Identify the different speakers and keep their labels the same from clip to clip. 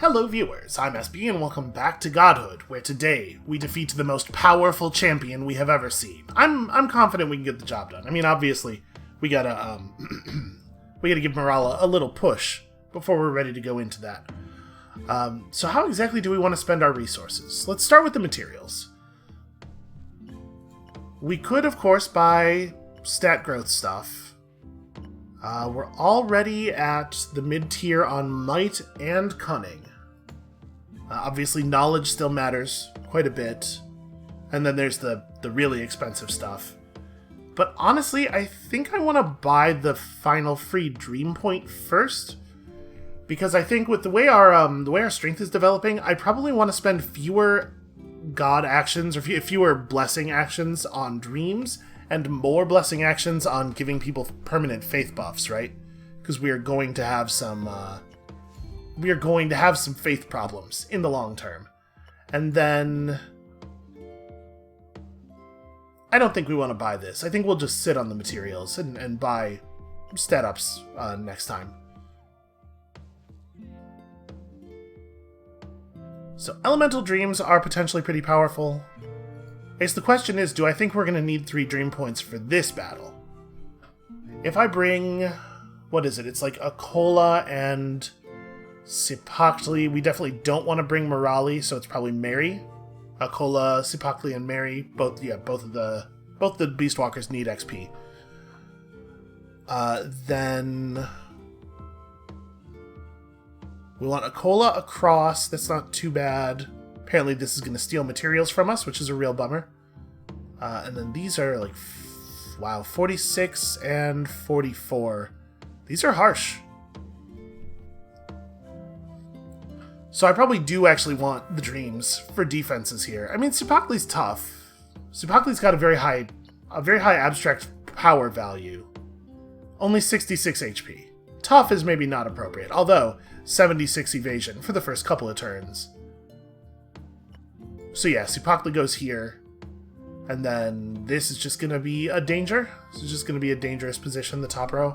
Speaker 1: Hello viewers, I'm SB and welcome back to Godhood, where today we defeat the most powerful champion we have ever seen. I'm confident we can get the job done. I mean, obviously, we gotta give Morala a little push before we're ready to go into that. So how exactly do we want to spend our resources? Let's start with the materials. We could, of course, buy stat growth stuff. We're already at the mid-tier on Might and Cunning. Obviously, knowledge still matters quite a bit. And then there's the really expensive stuff. But honestly, I think I want to buy the final free Dream Point first. Because I think with the way our strength is developing, I probably want to spend fewer god actions, or fewer blessing actions on dreams, and more blessing actions on giving people permanent faith buffs, right? Because we are going to have some faith problems in the long term. And then I don't think we want to buy this. I think we'll just sit on the materials and buy stat ups next time. So elemental dreams are potentially pretty powerful. I guess the question is, do I think we're going to need 3 dream points for this battle? If I bring, what is it? It's like Akola and Sipakli. We definitely don't want to bring Morali, so it's probably Mary. Akola, Sipakli, and Mary. Both the Beastwalkers need XP. Then we want Akola across. That's not too bad. Apparently this is going to steal materials from us, which is a real bummer. And then these are like, wow, 46 and 44. These are harsh. So I probably do actually want the dreams for defenses here. I mean, Sipakli's tough. Sipakli's got a very high abstract power value. Only 66 HP. Tough is maybe not appropriate, although 76 evasion for the first couple of turns. So yeah, Sipakli goes here, and then this is just going to be a danger. This is just going to be a dangerous position, the top row.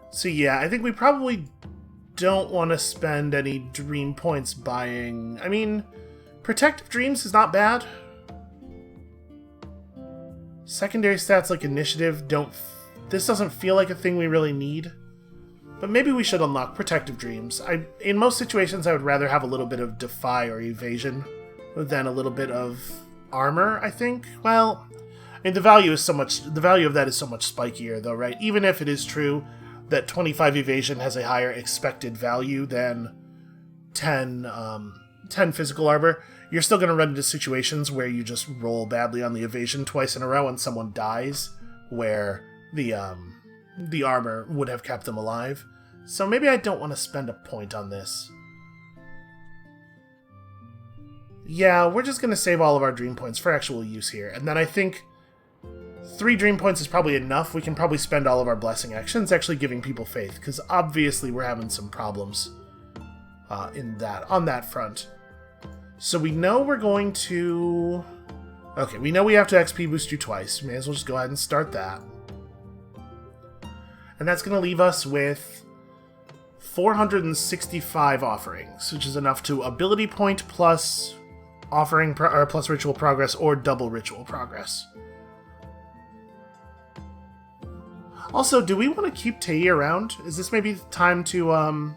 Speaker 1: So yeah, I think we probably don't want to spend any dream points buying. I mean, protective dreams is not bad. Secondary stats like initiative this doesn't feel like a thing we really need. But maybe we should unlock protective dreams. In most situations, I would rather have a little bit of defy or evasion than a little bit of armor, I think. Well, I mean, the value of that is so much spikier though, right? Even if it is true that 25 evasion has a higher expected value than 10 physical armor, you're still going to run into situations where you just roll badly on the evasion twice in a row and someone dies, where the armor would have kept them alive. So maybe I don't want to spend a point on this. Yeah, we're just going to save all of our dream points for actual use here. And then I think 3 dream points is probably enough. We can probably spend all of our blessing actions actually giving people faith, because obviously we're having some problems on that front. So we know we're going to... Okay, we know we have to XP boost you twice. May as well just go ahead and start that. And that's going to leave us with 465 offerings, which is enough to ability point plus offering plus ritual progress or double ritual progress. Also, do we want to keep Tei around? Is this maybe time to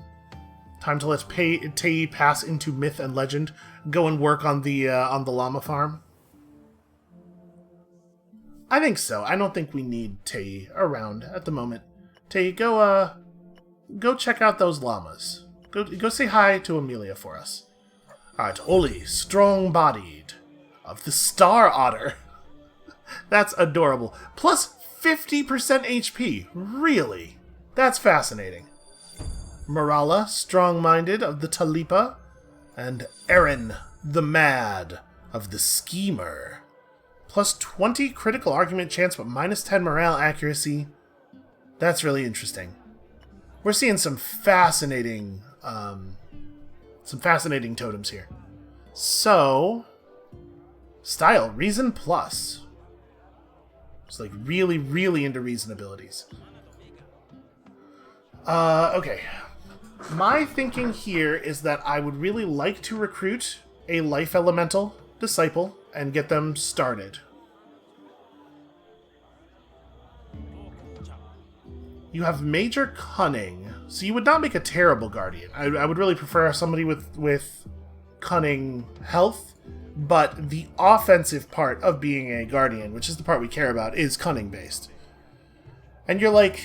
Speaker 1: let Tei pass into myth and legend, go and work on the llama farm? I think so. I don't think we need Tei around at the moment. Tei, go check out those llamas. Go say hi to Amelia for us. Alright, holy, strong-bodied, of the star otter. That's adorable. Plus 50% HP. Really? That's fascinating. Morala, strong-minded, of the Talipa. And Aaron, the mad, of the schemer. Plus 20 critical argument chance, but minus 10 morale accuracy. That's really interesting. We're seeing some fascinating totems here. So, style, reason plus. It's like really, really into reason abilities. Okay. My thinking here is that I would really like to recruit a life elemental disciple and get them started. You have major cunning, so you would not make a terrible guardian. I would really prefer somebody with cunning health, but the offensive part of being a guardian, which is the part we care about, is cunning based. And you're like,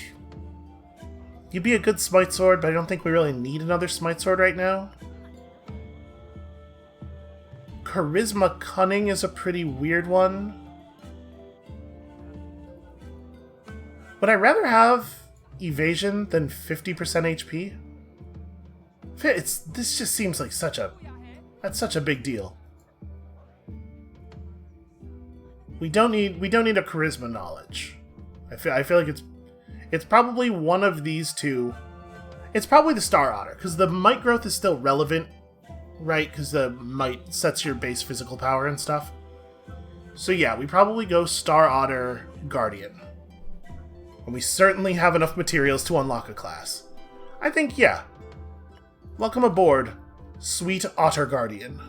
Speaker 1: you'd be a good smite sword, but I don't think we really need another smite sword right now. Charisma cunning is a pretty weird one. Would I rather have evasion than 50% HP? This just seems like that's such a big deal. We don't need a charisma knowledge. I feel like it's probably one of these two. It's probably the Star Otter, because the might growth is still relevant, right? Because the might sets your base physical power and stuff. So yeah, we probably go Star Otter Guardian. And we certainly have enough materials to unlock a class. I think, yeah. Welcome aboard, sweet Otter Guardian.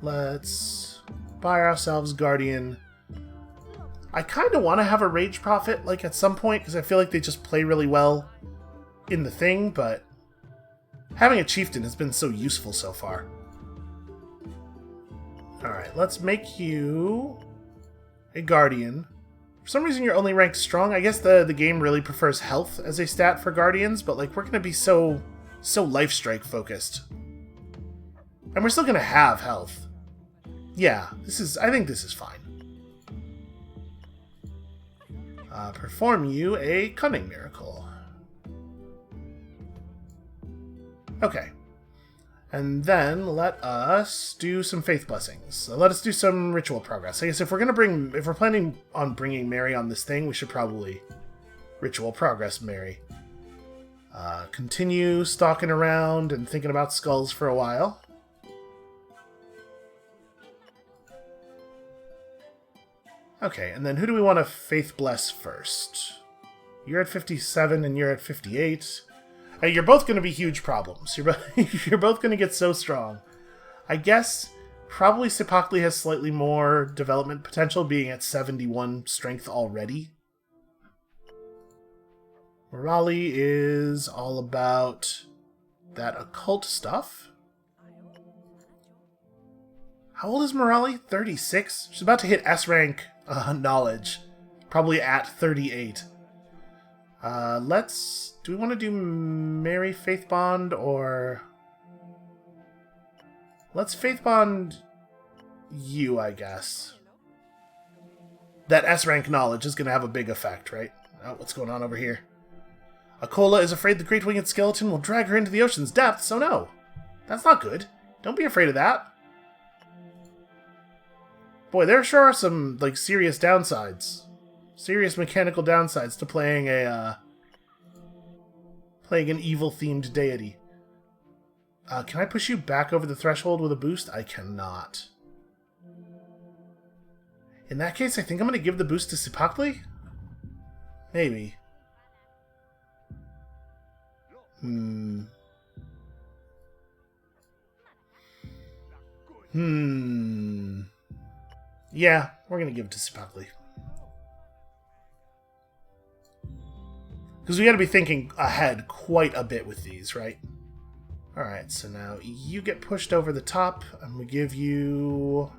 Speaker 1: Let's buy ourselves Guardian. I kind of want to have a Rage Prophet, like, at some point, because I feel like they just play really well in the thing, but having a Chieftain has been so useful so far. Alright, let's make you a Guardian. For some reason, you're only ranked strong. I guess the game really prefers health as a stat for Guardians, but, like, we're going to be so life strike focused. And we're still going to have health. Yeah, I think this is fine. Perform you a Cunning Miracle. Okay. And then let us do some Faith Blessings. So let us do some Ritual Progress. I guess if we're planning on bringing Mary on this thing, we should probably Ritual Progress Mary. Continue stalking around and thinking about skulls for a while. Okay, and then who do we want to Faith Bless first? You're at 57 and you're at 58. You're both going to be huge problems. You're both going to get so strong. I guess probably Sipakli has slightly more development potential, being at 71 strength already. Morali is all about that occult stuff. How old is Morali? 36? She's about to hit S-rank knowledge. Probably at 38. Do we want to do Mary Faith Bond, or... Let's Faith Bond you, I guess. That S-rank knowledge is going to have a big effect, right? Oh, what's going on over here? Akola is afraid the Great Winged Skeleton will drag her into the ocean's depths, so no. That's not good. Don't be afraid of that. Boy, there sure are some, like, serious downsides. Serious mechanical downsides to playing an evil-themed deity. Can I push you back over the threshold with a boost? I cannot. In that case, I think I'm going to give the boost to Sipakli? Maybe. Yeah, we're going to give it to Sipakli. Because we got to be thinking ahead quite a bit with these, right? Alright, so now you get pushed over the top, and we give you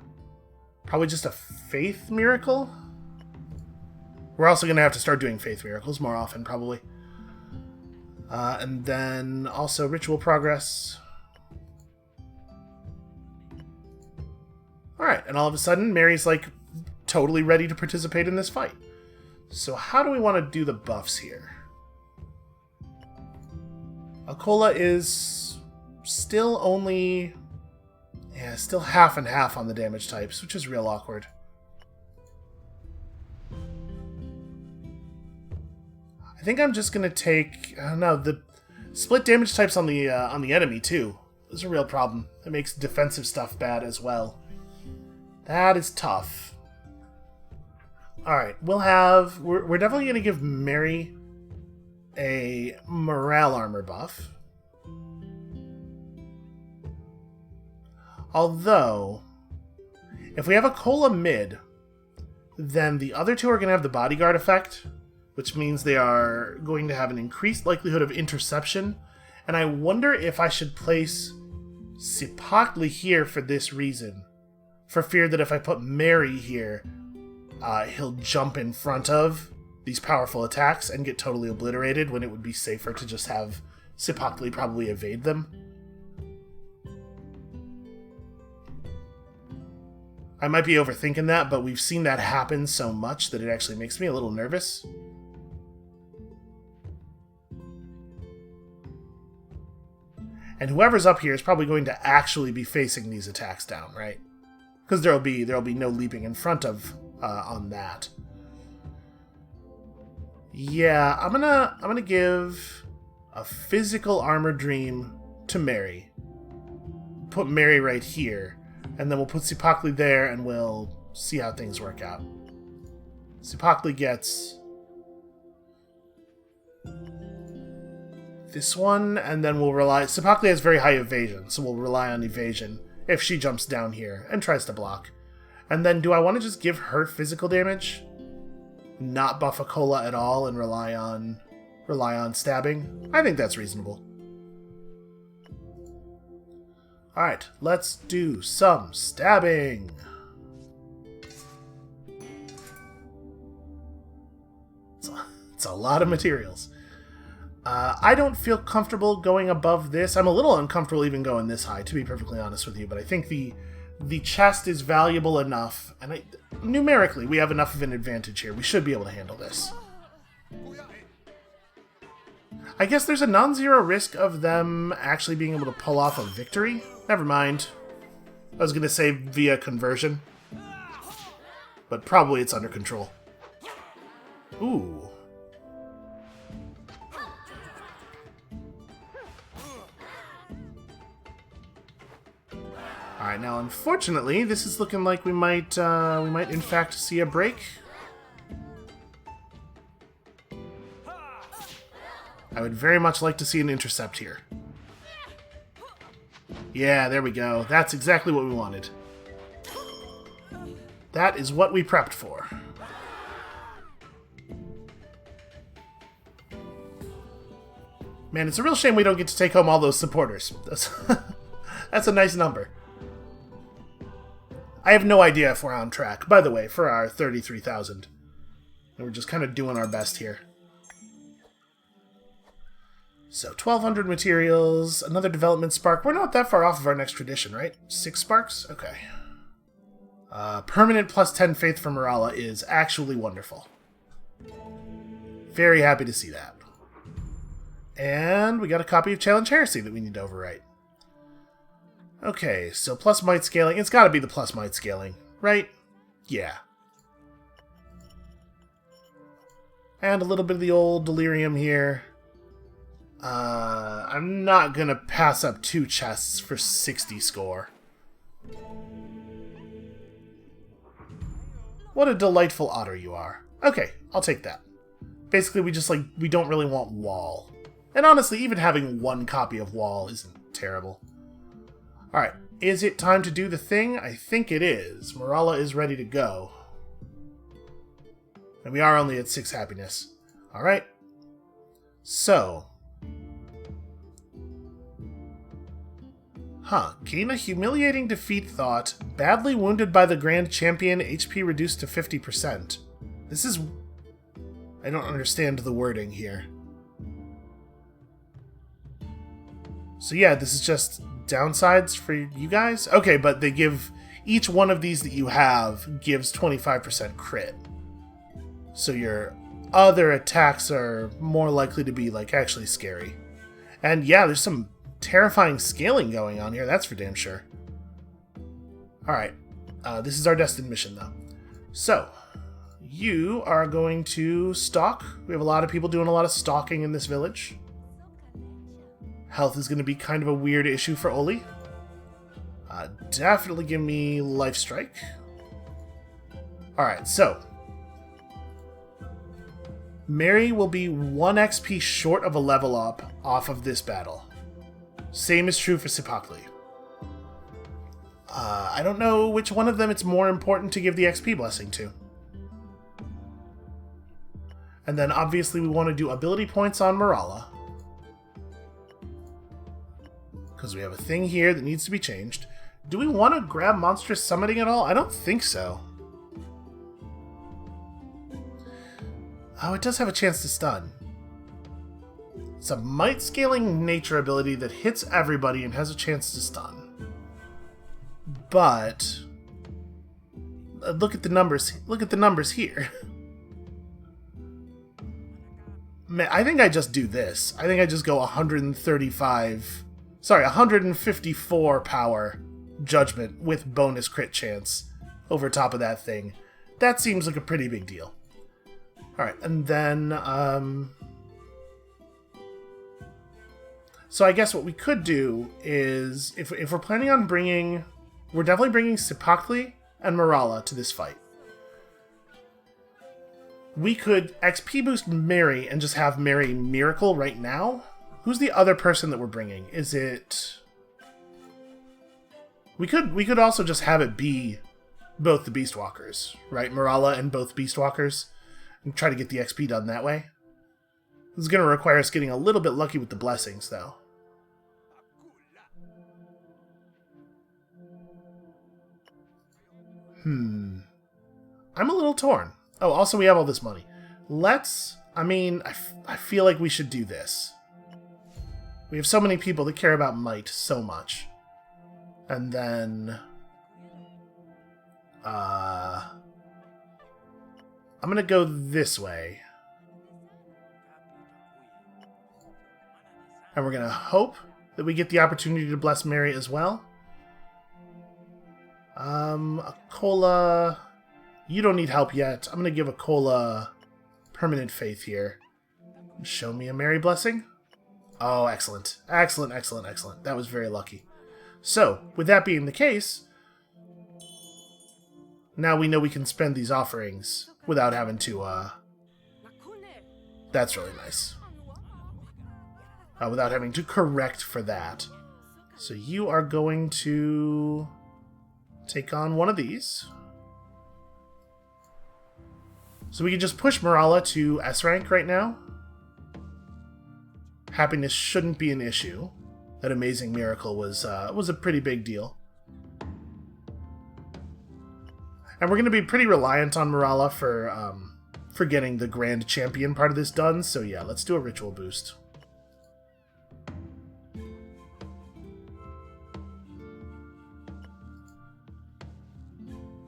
Speaker 1: probably just a Faith Miracle? We're also going to have to start doing Faith Miracles more often, probably. And then also Ritual Progress. Alright, and all of a sudden, Mary's, like, totally ready to participate in this fight. So how do we want to do the buffs here? Akola is still only... Yeah, still half and half on the damage types, which is real awkward. I think I'm just going to take... I don't know, the split damage types on the enemy, too. Is a real problem. It makes defensive stuff bad as well. That is tough. Alright, we'll have... We're definitely going to give Mary a morale armor buff. Although, if we have a Cola mid, then the other two are going to have the bodyguard effect, which means they are going to have an increased likelihood of interception. And I wonder if I should place Sipakli here for this reason. For fear that if I put Mary here, he'll jump in front of these powerful attacks and get totally obliterated, when it would be safer to just have Sipakli probably evade them. I might be overthinking that, but we've seen that happen so much that it actually makes me a little nervous. And whoever's up here is probably going to actually be facing these attacks down, right? Because there'll be no leaping in front of on that. Yeah, I'm gonna give a physical armor dream to Mary. Put Mary right here, and then we'll put Sipakli there, and we'll see how things work out. Sipakli gets this one, and then we'll rely... Sipakli has very high evasion, so we'll rely on evasion if she jumps down here and tries to block. And then do I want to just give her physical damage? Not buff a Cola at all and rely on stabbing? I think that's reasonable. Alright, let's do some stabbing. It's a lot of materials. I don't feel comfortable going above this. I'm a little uncomfortable even going this high, to be perfectly honest with you, but I think the chest is valuable enough, and numerically we have enough of an advantage here. We should be able to handle this. I guess there's a non-zero risk of them actually being able to pull off a victory. Never mind. I was going to say via conversion, but probably it's under control. Ooh. Alright, now unfortunately, this is looking like we might in fact see a break. I would very much like to see an intercept here. Yeah, there we go. That's exactly what we wanted. That is what we prepped for. Man, it's a real shame we don't get to take home all those supporters. That's a nice number. I have no idea if we're on track, by the way, for our 33,000. And we're just kind of doing our best here. So, 1,200 materials, another development spark. We're not that far off of our next tradition, right? 6 sparks? Okay. Permanent plus 10 faith for Morala is actually wonderful. Very happy to see that. And we got a copy of Challenge Heresy that we need to overwrite. Okay, so plus might scaling. It's got to be the plus might scaling, right? Yeah. And a little bit of the old delirium here. I'm not gonna pass up 2 chests for 60 score. What a delightful otter you are. Okay, I'll take that. Basically, we don't really want Wall. And honestly, even having 1 copy of Wall isn't terrible. Alright, is it time to do the thing? I think it is. Morala is ready to go. And we are only at 6 happiness. Alright. So. Gain a humiliating defeat thought. Badly wounded by the Grand Champion. HP reduced to 50%. This is... I don't understand the wording here. So yeah, this is just downsides for you guys? Okay, but they give... Each one of these that you have gives 25% crit. So your other attacks are more likely to be, like, actually scary. And yeah, there's some terrifying scaling going on here, that's for damn sure. Alright, this is our destined mission, though. So, you are going to stalk. We have a lot of people doing a lot of stalking in this village. Health is going to be kind of a weird issue for Oli. Definitely give me Life Strike. Alright, so. Mary will be 1 XP short of a level up off of this battle. Same is true for Sipakli. I don't know which one of them it's more important to give the XP blessing to. And then obviously we want to do ability points on Marala. Because we have a thing here that needs to be changed. Do we want to grab monstrous summoning at all? I don't think so. Oh, it does have a chance to stun. It's a might scaling nature ability that hits everybody and has a chance to stun. But look at the numbers. Look at the numbers here. Man, I think I just do this. I think I just go 154 power judgment with bonus crit chance over top of that thing. That seems like a pretty big deal. Alright, and then, so I guess what we could do is, if we're planning on bringing, we're definitely bringing Sipakli and Marala to this fight. We could XP boost Mary and just have Mary Miracle right now. Who's the other person that we're bringing? Is it... We could also just have it be both the Beastwalkers, right? Marala and both Beastwalkers. And try to get the XP done that way. This is going to require us getting a little bit lucky with the blessings, though. I'm a little torn. Oh, also we have all this money. Let's... I mean, I feel like we should do this. We have so many people that care about might so much. And then... I'm going to go this way. And we're going to hope that we get the opportunity to bless Mary as well. Akola... You don't need help yet. I'm going to give Akola permanent faith here. Show me a Mary blessing. Oh, excellent. Excellent, excellent, excellent. That was very lucky. So, with that being the case, now we know we can spend these offerings without having to, That's really nice. Without having to correct for that. So you are going to take on one of these. So we can just push Marala to S rank right now. Happiness shouldn't be an issue. That amazing miracle was a pretty big deal. And we're going to be pretty reliant on Marala for getting the Grand Champion part of this done. So yeah, let's do a ritual boost.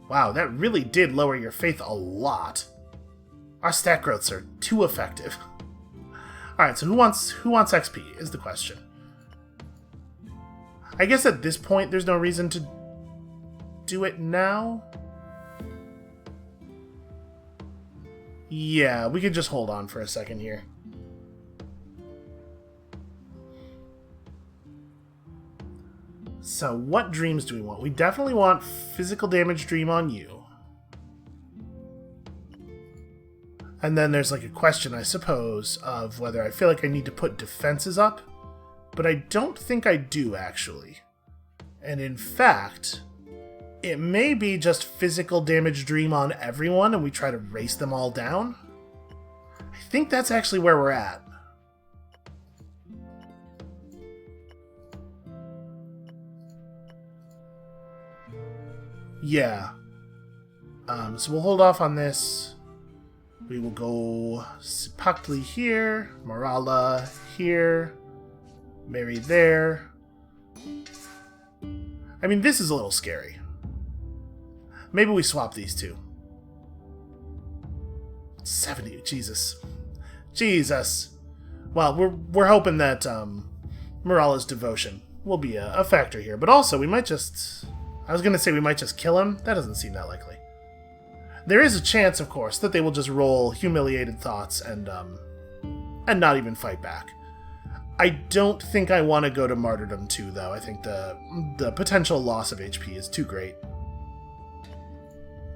Speaker 1: Wow, that really did lower your faith a lot. Our stat growths are too effective. Alright, so who wants XP is the question. I guess at this point there's no reason to do it now. Yeah, we could just hold on for a second here. So what dreams do we want? We definitely want physical damage dream on you. And then there's like a question, I suppose, of whether I feel like I need to put defenses up. But I don't think I do, actually. And in fact, it may be just physical damage dream on everyone and we try to race them all down. I think that's actually where we're at. Yeah. So we'll hold off on this. We will go Sipakli here, Marala here, Mary there. I mean, this is a little scary. Maybe we swap these two. 70, Jesus. Jesus. Well, we're hoping that Marala's devotion will be a factor here. But also, we might just... I was going to say we might just kill him. That doesn't seem that likely. There is a chance, of course, that they will just roll humiliated thoughts and not even fight back. I don't think I want to go to Martyrdom 2, though. I think the potential loss of HP is too great.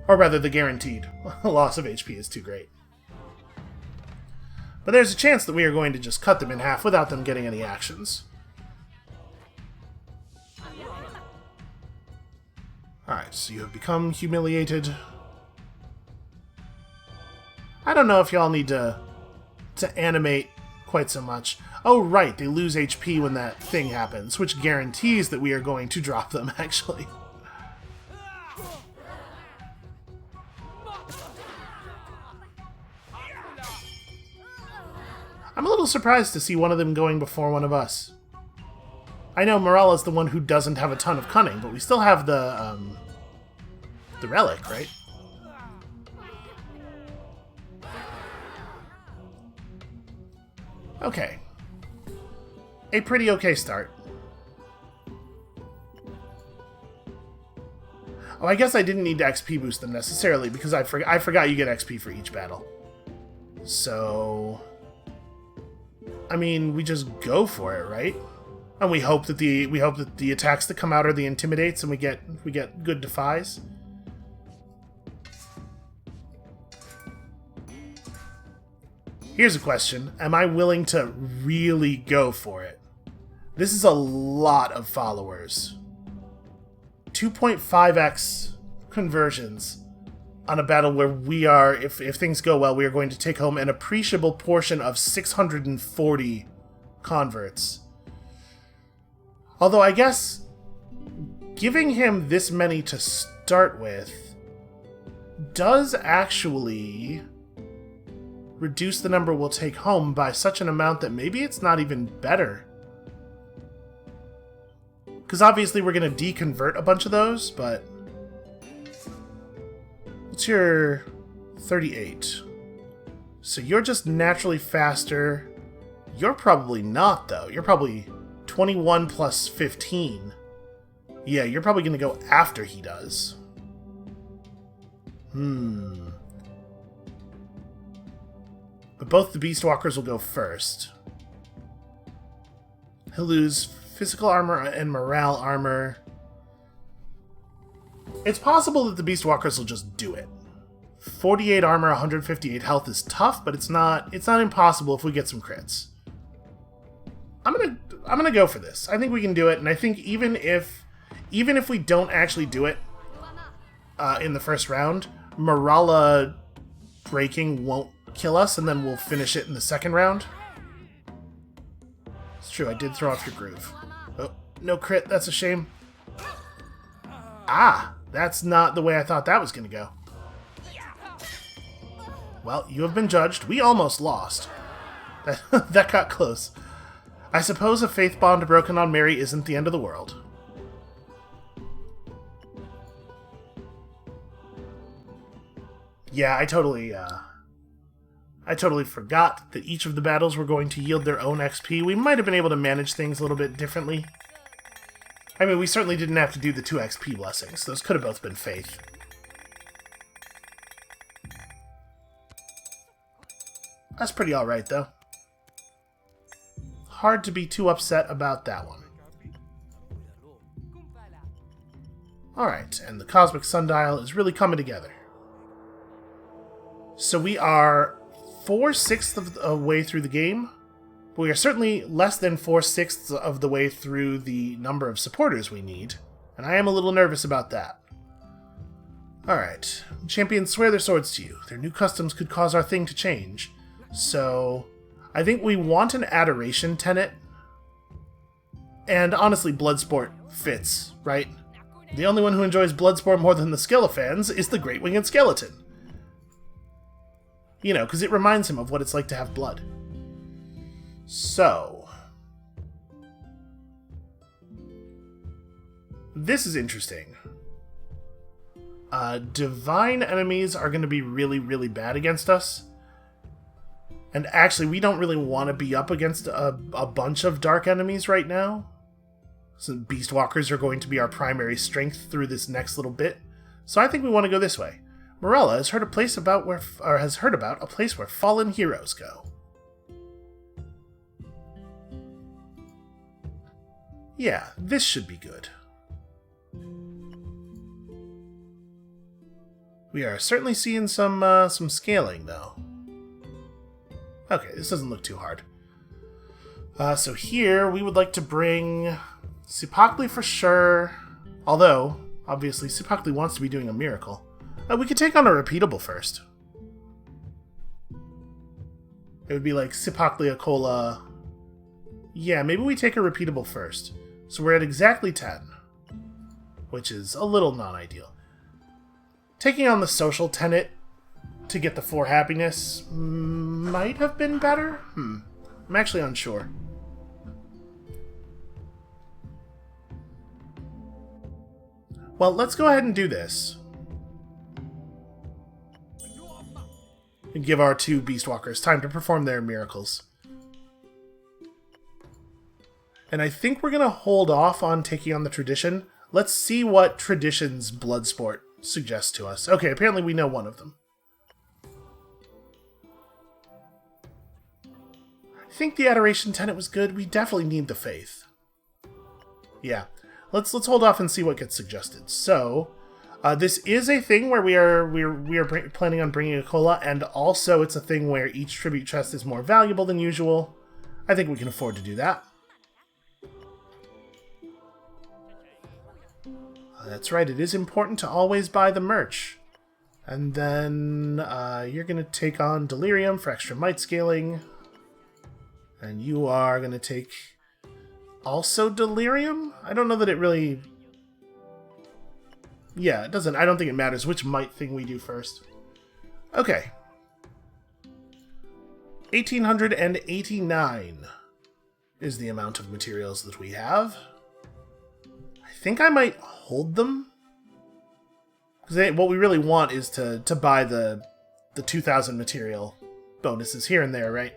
Speaker 1: Or rather, the guaranteed loss of HP is too great. But there's a chance that we are going to just cut them in half without them getting any actions. Alright, so you have become humiliated. I don't know if y'all need to animate quite so much. Oh, right, they lose HP when that thing happens, which guarantees that we are going to drop them, actually. I'm a little surprised to see one of them going before one of us. I know Morella's the one who doesn't have a ton of cunning, but we still have the relic, right? Okay. A pretty okay start. Oh, I guess I didn't need to XP boost them necessarily, because I forgot you get XP for each battle. So... I mean, we just go for it, right? And we hope that the attacks that come out are the intimidates, and we get good defies. Here's a question: am I willing to really go for it? This is a lot of followers. 2.5x conversions on a battle where we are, if things go well, we are going to take home an appreciable portion of 640 converts. Although I guess giving him this many to start with does actually reduce the number we'll take home by such an amount that maybe it's not even better. Because obviously we're going to deconvert a bunch of those, but... What's your 38? So you're just naturally faster. You're probably not, though. You're probably 21 plus 15. Yeah, you're probably going to go after he does. But both the Beast Walkers will go first. He'll lose physical armor and morale armor. It's possible that the Beast Walkers will just do it. 48 armor, 158 health is tough, but it's not impossible if we get some crits. I'm gonna go for this. I think we can do it, and I think even if we don't actually do it in the first round, Morala breaking won't kill us, and then we'll finish it in the second round. It's true, I did throw off your groove. Oh, no crit, that's a shame. Ah, that's not the way I thought that was going to go. Well, you have been judged. We almost lost. That got close. I suppose a faith bond broken on Mary isn't the end of the world. Yeah, I totally forgot that each of the battles were going to yield their own XP. We might have been able to manage things a little bit differently. I mean, we certainly didn't have to do the 2 XP blessings. Those could have both been faith. That's pretty alright, though. Hard to be too upset about that one. Alright, and the Cosmic Sundial is really coming together. So we are 4/6 of the way through the game. But we are certainly less than 4/6 of the way through the number of supporters we need. And I am a little nervous about that. Alright. Champions swear their swords to you. Their new customs could cause our thing to change. So, I think we want an adoration tenet. And honestly, Bloodsport fits, right? The only one who enjoys Bloodsport more than the Skelefans is the Great Winged Skeleton. You know, because it reminds him of what it's like to have blood. So... this is interesting. Divine enemies are going to be really, really bad against us. And actually, we don't really want to be up against a bunch of dark enemies right now. So Beast Walkers are going to be our primary strength through this next little bit. So I think we want to go this way. Morella has heard a place about a place where fallen heroes go. Yeah, this should be good. We are certainly seeing some scaling, though. Okay, this doesn't look too hard. So here, we would like to bring Sipakli for sure. Although, obviously, Sipakli wants to be doing a miracle. We could take on a repeatable first. It would be like Sipakli Akola. Yeah, maybe we take a repeatable first. So we're at exactly 10. Which is a little non-ideal. Taking on the social tenet to get the 4 happiness might have been better? I'm actually unsure. Well, let's go ahead and do this. And give our 2 Beastwalkers time to perform their miracles. And I think we're going to hold off on taking on the tradition. Let's see what tradition's Bloodsport suggests to us. Okay, apparently we know one of them. I think the Adoration Tenet was good. We definitely need the Faith. Yeah. Let's hold off and see what gets suggested. So, this is a thing where we are planning on bringing a cola, and also it's a thing where each tribute chest is more valuable than usual. I think we can afford to do that. That's right, it is important to always buy the merch. And then you're going to take on Delirium for extra might scaling. And you are going to take also Delirium? I don't know that it really... Yeah, it doesn't. I don't think it matters which might thing we do first. Okay. 1,889 is the amount of materials that we have. I think I might hold them. Because what we really want is to buy the 2,000 material bonuses here and there, right?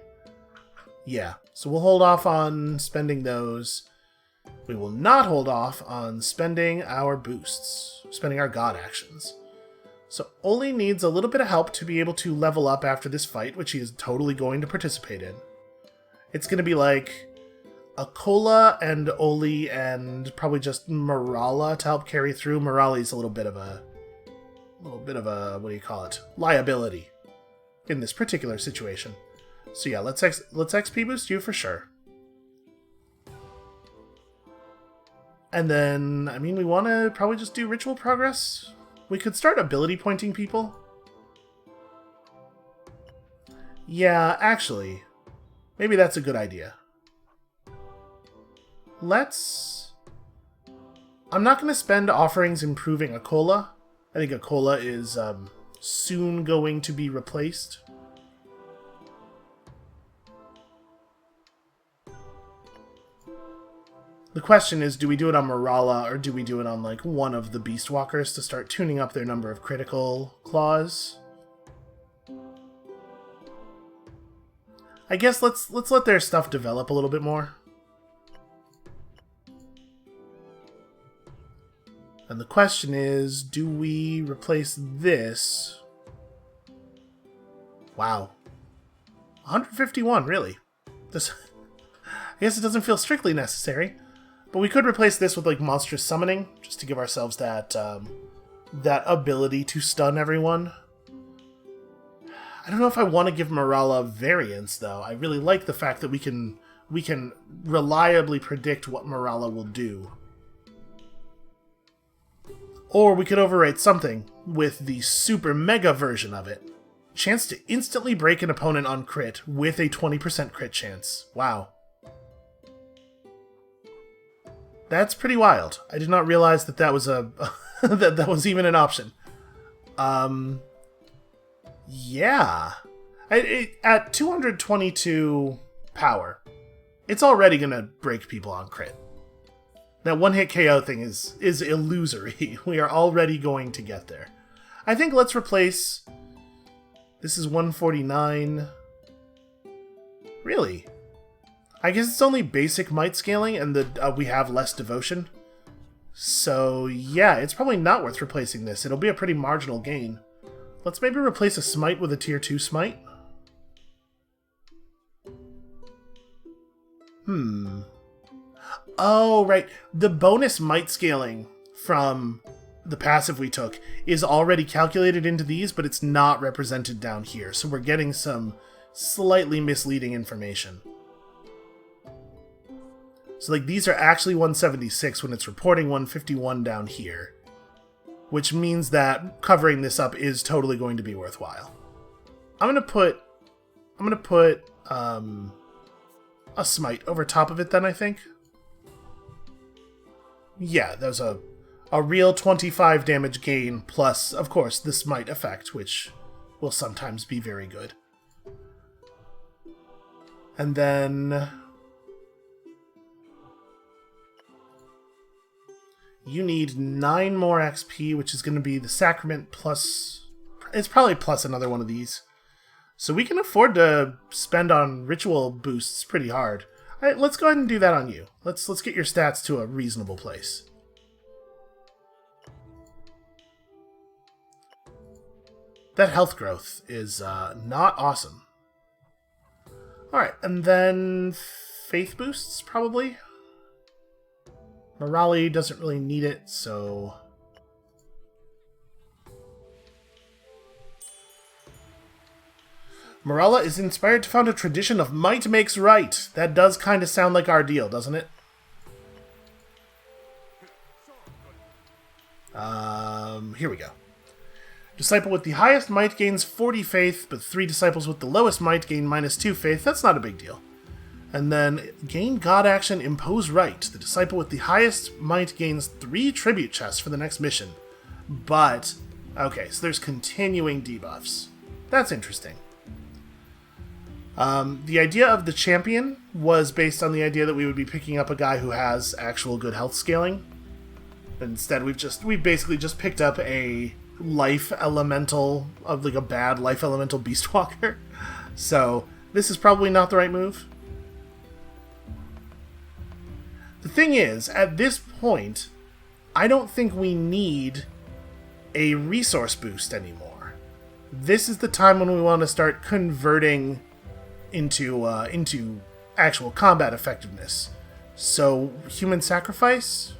Speaker 1: Yeah, so we'll hold off on spending those. We will not hold off on spending our boosts, spending our god actions. So Oli needs a little bit of help to be able to level up after this fight, which he is totally going to participate in. It's going to be like Akola and Oli and probably just Marala to help carry through. Marali's a little bit of a, what do you call it, liability in this particular situation. So yeah, let's XP boost you for sure. And then, I mean, we want to probably just do ritual progress. We could start ability pointing people. Yeah, actually, maybe that's a good idea. I'm not going to spend offerings improving Akola. I think Akola is soon going to be replaced. The question is, do we do it on Marala, or do we do it on, like, one of the Beastwalkers to start tuning up their number of critical claws? I guess let's let their stuff develop a little bit more. And the question is, do we replace this? Wow. 151, really? This, I guess it doesn't feel strictly necessary. But we could replace this with, like, monstrous summoning, just to give ourselves that that ability to stun everyone. I don't know if I want to give Marala variance, though. I really like the fact that we can reliably predict what Marala will do. Or we could overwrite something with the super mega version of it. Chance to instantly break an opponent on crit with a 20% crit chance. Wow. That's pretty wild. I did not realize that that was that was even an option. Yeah. At 222 power, it's already going to break people on crit. That one-hit KO thing is illusory. We are already going to get there. I think let's replace... This is 149. Really? I guess it's only basic might scaling, and we have less devotion. So, yeah, it's probably not worth replacing this. It'll be a pretty marginal gain. Let's maybe replace a smite with a tier 2 smite. Oh, right. The bonus might scaling from the passive we took is already calculated into these, but it's not represented down here. So we're getting some slightly misleading information. So like these are actually 176 when it's reporting 151 down here. Which means that covering this up is totally going to be worthwhile. I'm gonna put a smite over top of it then, I think. Yeah, there's a real 25 damage gain plus, of course, the smite effect, which will sometimes be very good. And then you need 9 more XP, which is going to be the sacrament plus... It's probably plus another one of these. So we can afford to spend on ritual boosts pretty hard. All right, let's go ahead and do that on you. Let's get your stats to a reasonable place. That health growth is not awesome. Alright, and then faith boosts, probably. Morale doesn't really need it, so... Morella is inspired to found a tradition of might makes right. That does kind of sound like our deal, doesn't it? Here we go. Disciple with the highest might gains 40 faith, but 3 disciples with the lowest might gain -2 faith. That's not a big deal. And then gain God action, impose right. The disciple with the highest might gains 3 tribute chests for the next mission. But, okay, so there's continuing debuffs. That's interesting. The idea of the champion was based on the idea that we would be picking up a guy who has actual good health scaling. Instead, we've basically just picked up a life elemental of like a bad life elemental beastwalker. So this is probably not the right move. The thing is, at this point, I don't think we need a resource boost anymore. This is the time when we want to start converting into actual combat effectiveness. So, human sacrifice?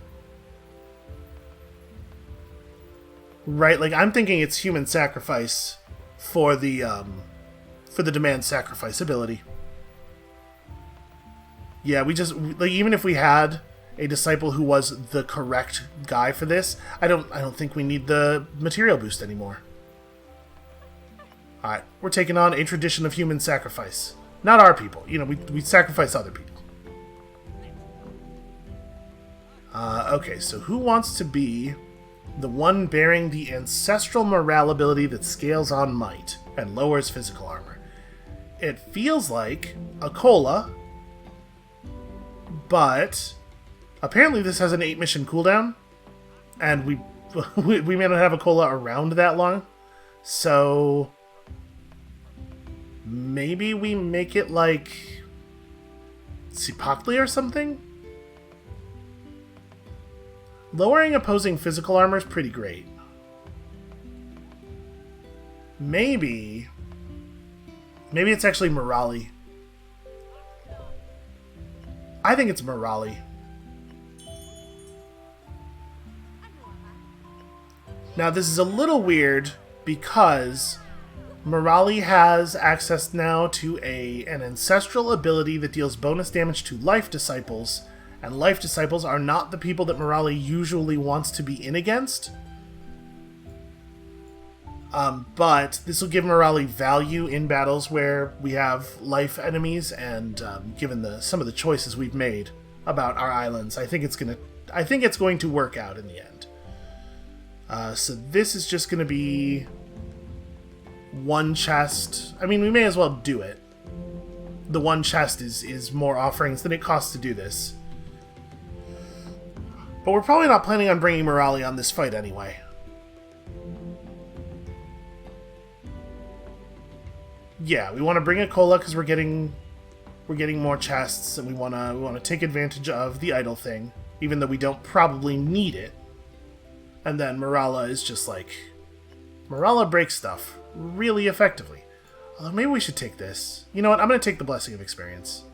Speaker 1: Right, like I'm thinking it's human sacrifice for the demand sacrifice ability. Yeah, we just like even if we had a disciple who was the correct guy for this, I don't think we need the material boost anymore. Alright, we're taking on a tradition of human sacrifice. Not our people. You know, we sacrifice other people. Okay, so who wants to be the one bearing the ancestral morale ability that scales on might and lowers physical armor? It feels like a cola, but apparently this has an 8 mission cooldown, and we may not have a cola around that long, so maybe we make it like Sipakli or something? Lowering opposing physical armor is pretty great. Maybe it's actually Morale. I think it's Morale. Now this is a little weird because Morale has access now to an ancestral ability that deals bonus damage to life disciples, and life disciples are not the people that Morale usually wants to be in against. But this will give Morale value in battles where we have life enemies, and given some of the choices we've made about our islands, I think it's going to work out in the end. So this is just going to be one chest. I mean, we may as well do it. The one chest is more offerings than it costs to do this. But we're probably not planning on bringing Morale on this fight anyway. Yeah, we want to bring a cola because we're getting more chests, and we want to take advantage of the idle thing, even though we don't probably need it. And then Morale is just like, Morale breaks stuff really effectively. Although maybe we should take this. You know what? I'm going to take the Blessing of Experience.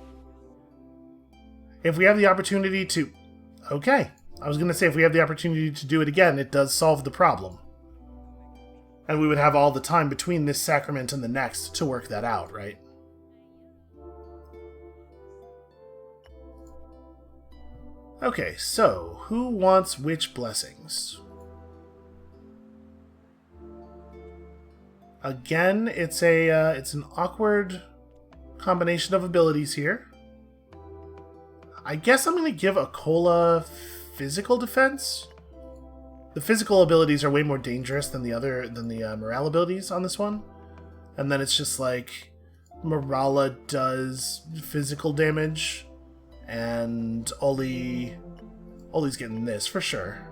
Speaker 1: If we have the opportunity to... Okay. I was going to say if we have the opportunity to do it again, it does solve the problem. And we would have all the time between this sacrament and the next to work that out, right? Okay, so who wants which blessings? Again, it's an awkward combination of abilities here. I guess I'm going to give Akola physical defense. The physical abilities are way more dangerous than the morale abilities on this one. And then it's just like Morala does physical damage, and Oli's getting this for sure.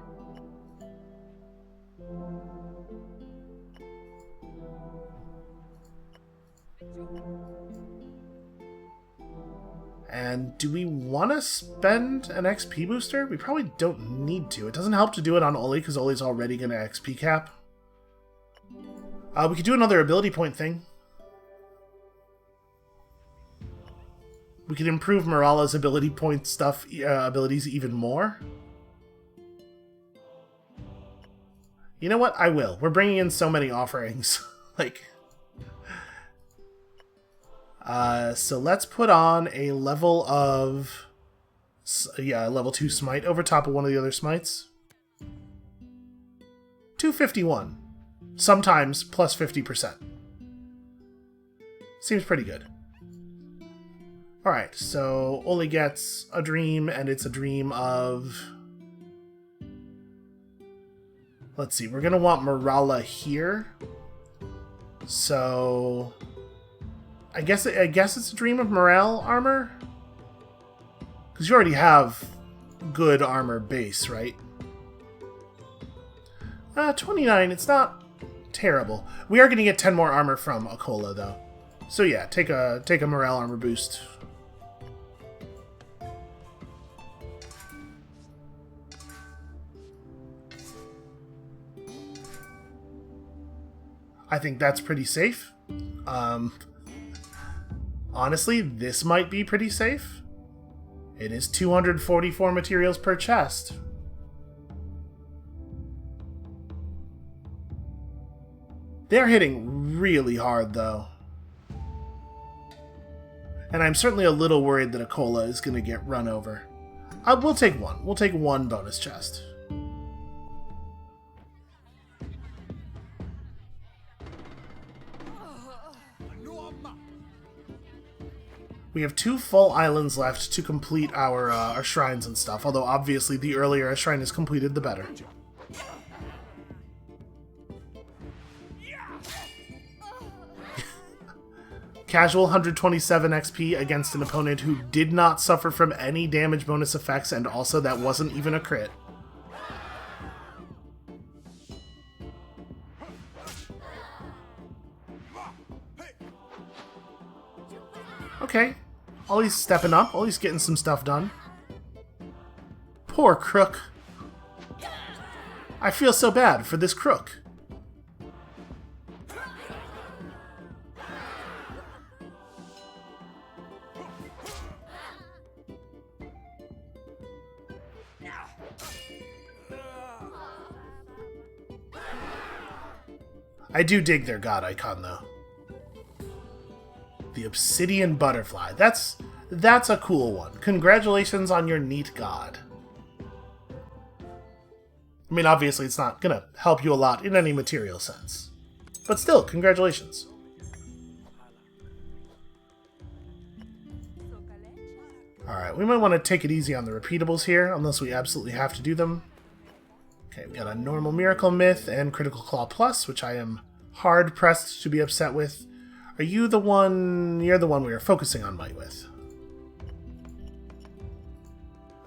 Speaker 1: And do we want to spend an XP booster? We probably don't need to. It doesn't help to do it on Oli, because Oli's already going to XP cap. We could do another ability point thing. We could improve Morala's ability point stuff, abilities even more. You know what? I will. We're bringing in so many offerings. Like... so let's put on a level of... yeah, level 2 smite over top of one of the other smites. 251. Sometimes plus 50%. Seems pretty good. Alright, so Oli gets a dream, and it's a dream of... let's see, we're gonna want Morala here. So... I guess it's a dream of morale armor? Because you already have good armor base, right? 29, it's not terrible. We are going to get 10 more armor from Akola, though. So yeah, take a morale armor boost. I think that's pretty safe. Honestly, this might be pretty safe. It is 244 materials per chest. They're hitting really hard, though. And I'm certainly a little worried that Akola is going to get run over. We'll take one. We'll take one bonus chest. We have 2 full islands left to complete our shrines and stuff, although obviously the earlier a shrine is completed, the better. Casual 127 XP against an opponent who did not suffer from any damage bonus effects, and also that wasn't even a crit. Okay. Ollie's stepping up. Ollie's getting some stuff done. Poor Crook. I feel so bad for this Crook. I do dig their god icon, though. The Obsidian Butterfly. That's a cool one. Congratulations on your neat god. I mean, obviously it's not gonna help you a lot in any material sense. But still, congratulations. Alright, we might want to take it easy on the repeatables here, unless we absolutely have to do them. Okay, we got a normal Miracle Myth and Critical Claw Plus, which I am hard-pressed to be upset with. Are you the one... You're the one we are focusing on might with.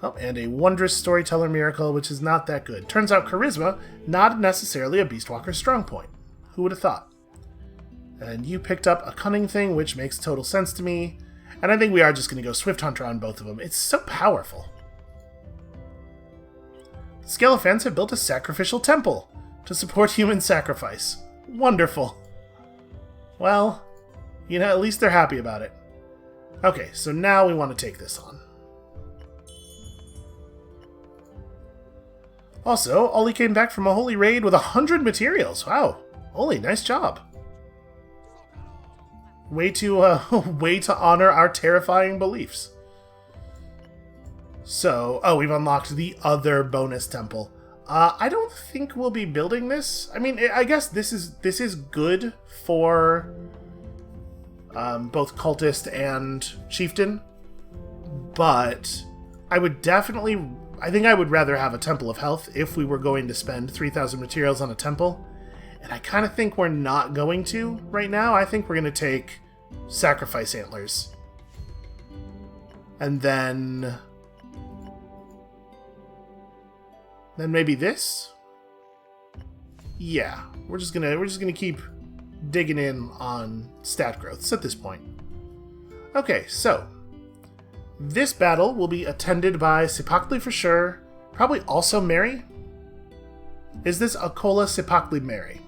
Speaker 1: Oh, and a Wondrous Storyteller Miracle, which is not that good. Turns out Charisma, not necessarily a Beastwalker's strong point. Who would have thought? And you picked up a Cunning Thing, which makes total sense to me. And I think we are just going to go Swift Hunter on both of them. It's so powerful. Scalephants have built a sacrificial temple to support human sacrifice. Wonderful. Well... You know, at least they're happy about it. Okay, so now we want to take this on. Also, Ollie came back from a holy raid with 100 materials. Wow. Ollie, nice job. Way to honor our terrifying beliefs. So, oh, we've unlocked the other bonus temple. I don't think we'll be building this. I mean, I guess this is good for both cultist and chieftain, but I think I would rather have a temple of health if we were going to spend 3,000 materials on a temple, and I kind of think we're not going to right now. I think we're going to take sacrifice antlers, and then maybe this. Yeah, we're just gonna keep digging in on stat growths at this point. Okay, so this battle will be attended by Sipakli for sure. Probably also Mary. Is this Akola Sipakli Mary?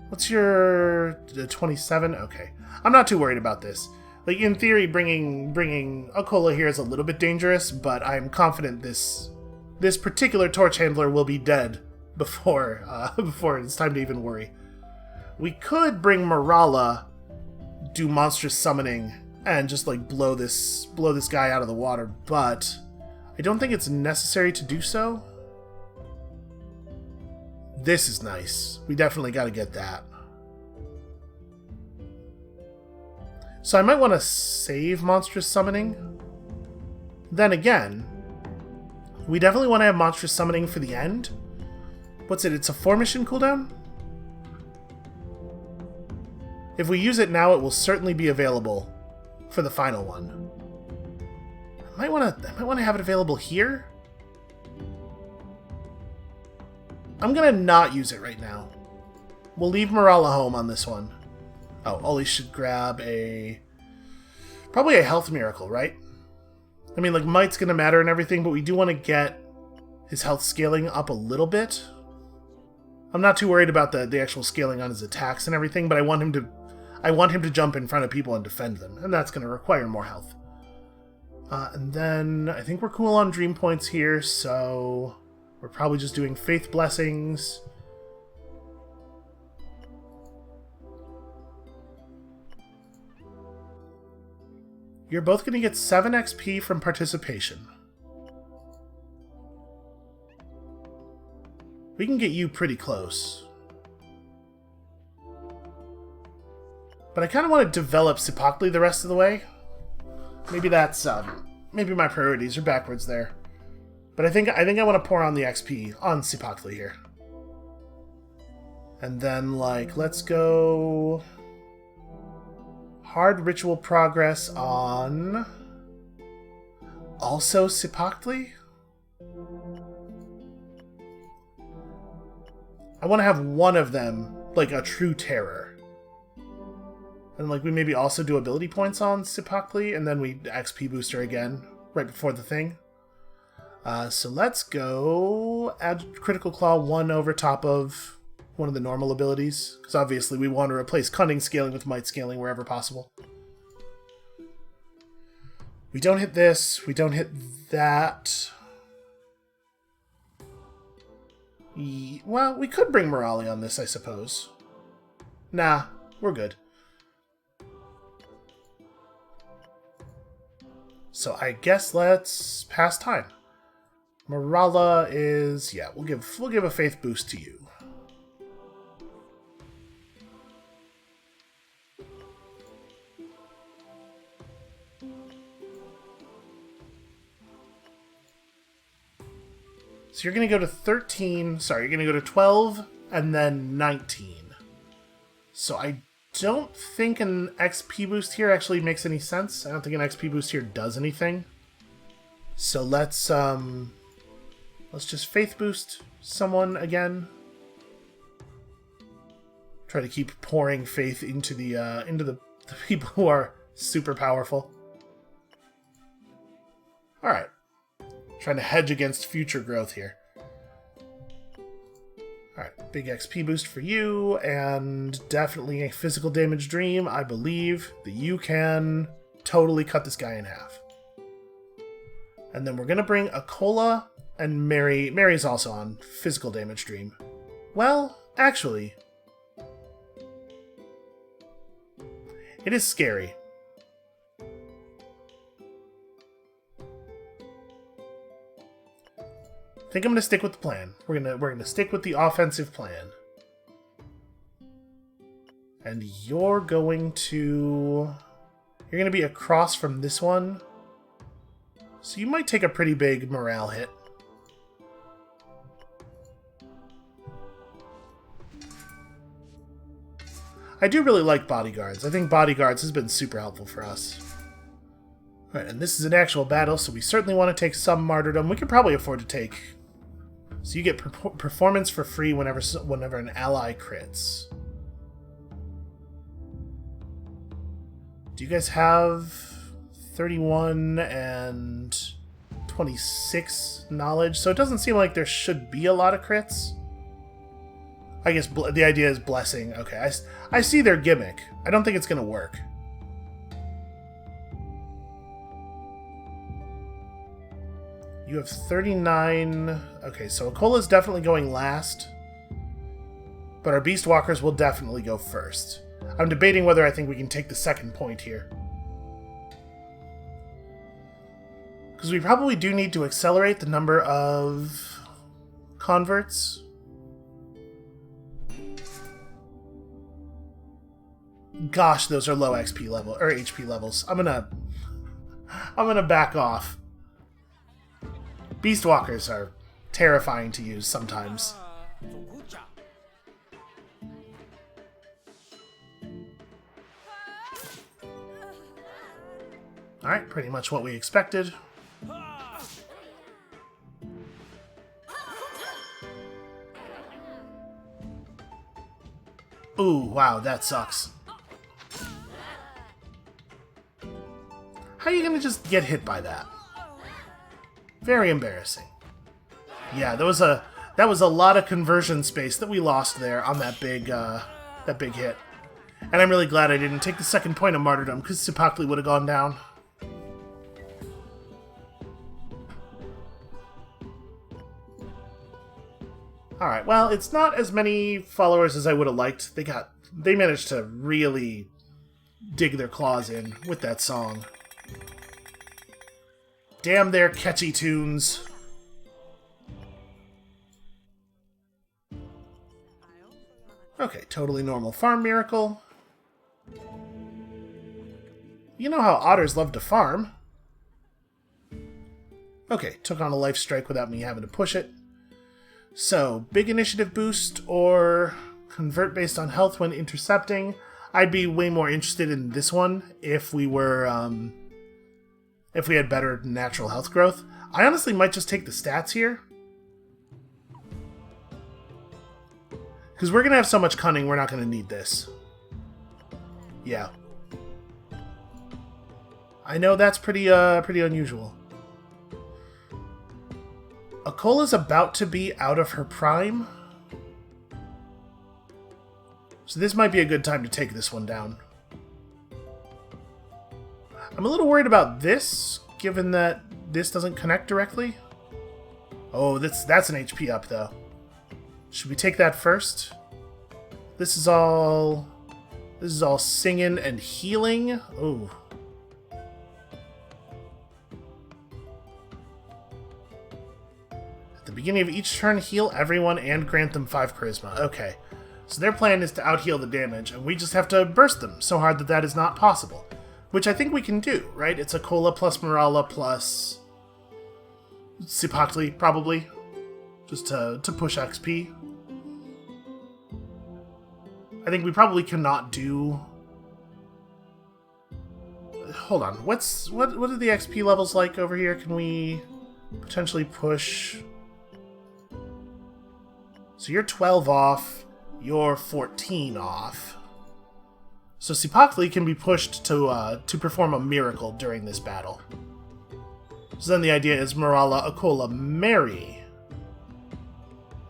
Speaker 1: What's your 27? Okay, I'm not too worried about this. Like, in theory, bringing Akola here is a little bit dangerous, but I'm confident this particular torch handler will be dead before it's time to even worry. We could bring Morala, do monstrous summoning, and just like blow this guy out of the water, but I don't think it's necessary to do so. This is nice. We definitely got to get that. So I might want to save monstrous summoning. Then again, we definitely want to have monstrous summoning for the end. What's it? It's a 4-mission cooldown? If we use it now, it will certainly be available for the final one. I might want to have it available here. I'm going to not use it right now. We'll leave Morala home on this one. Oh, Ollie should grab probably a health miracle, right? I mean, like, might's going to matter and everything, but we do want to get his health scaling up a little bit. I'm not too worried about the actual scaling on his attacks and everything, but I want him to jump in front of people and defend them, and that's going to require more health. And then I think we're cool on dream points here, so we're probably just doing faith blessings. You're both going to get 7 XP from participation. We can get you pretty close. But I kind of want to develop Sipakli the rest of the way. Maybe that's, maybe my priorities are backwards there. But I think I want to pour on the XP on Sipakli here. And then, like, let's go hard ritual progress on also Sipakli. I want to have one of them, like, a true terror. And, like, we maybe also do ability points on Sipakli, and then we XP booster again right before the thing. So let's go add Critical Claw 1 over top of one of the normal abilities, because obviously we want to replace Cunning scaling with Might scaling wherever possible. We don't hit this, we don't hit that. Well, we could bring Morali on this, I suppose. Nah, we're good. So I guess let's pass time. Morala is, yeah, we'll give a faith boost to you. So you're going to go to 13, sorry, you're going to go to 12 and then 19. So I don't think an XP boost here actually makes any sense. I don't think an XP boost here does anything. So let's just faith boost someone again. Try to keep pouring faith into the people who are super powerful. All right. Trying to hedge against future growth here. Alright, big XP boost for you, and definitely a physical damage dream. I believe that you can totally cut this guy in half. And then we're going to bring Akola and Mary. Mary's also on physical damage dream. Well, actually, It is scary. I think I'm gonna stick with the plan. We're gonna stick with the offensive plan. And you're going to be across from this one. So you might take a pretty big morale hit. I do really like bodyguards. I think bodyguards has been super helpful for us. Alright, and this is an actual battle, so we certainly want to take some martyrdom. We could probably afford to take... So you get performance for free whenever an ally crits. Do you guys have 31 and 26 knowledge? So it doesn't seem like there should be a lot of crits. I guess the idea is blessing. Okay, I see their gimmick. I don't think it's going to work. You have 39... Okay, so Akola's definitely going last. But our Beast Walkers will definitely go first. I'm debating whether I think we can take the second point here. Because we probably do need to accelerate the number of converts. Gosh, those are low XP level or HP levels. I'm gonna back off. Beast Walkers are terrifying to use sometimes. Alright, pretty much what we expected. Ooh, wow, that sucks. How are you gonna just get hit by that? Very embarrassing. Yeah, that was a lot of conversion space that we lost there on that big hit. And I'm really glad I didn't take the second point of martyrdom, because Sipakli would have gone down. Alright, well, it's not as many followers as I would have liked. They managed to really dig their claws in with that song. Damn their catchy tunes. Okay, totally normal farm miracle. You know how otters love to farm. Okay, took on a life strike without me having to push it. So, big initiative boost or convert based on health when intercepting. I'd be way more interested in this one if we were, if we had better natural health growth. I honestly might just take the stats here. Because we're going to have so much cunning, we're not going to need this. Yeah. I know that's pretty unusual. Akola's about to be out of her prime. So this might be a good time to take this one down. I'm a little worried about this, given that this doesn't connect directly. Oh, that's an HP up, though. Should we take that first? This is all singing and healing. Oh. At the beginning of each turn, heal everyone and grant them 5 charisma. Okay. So their plan is to out-heal the damage, and we just have to burst them so hard that that is not possible. Which I think we can do, right? It's Akola plus Morala plus Sipakli, probably. Just to push XP. I think we probably cannot do... Hold on, what are the XP levels like over here? Can we potentially push... So you're 12 off, you're 14 off. So Sipakli can be pushed to perform a miracle during this battle. So then the idea is Morala, Akola, Mary.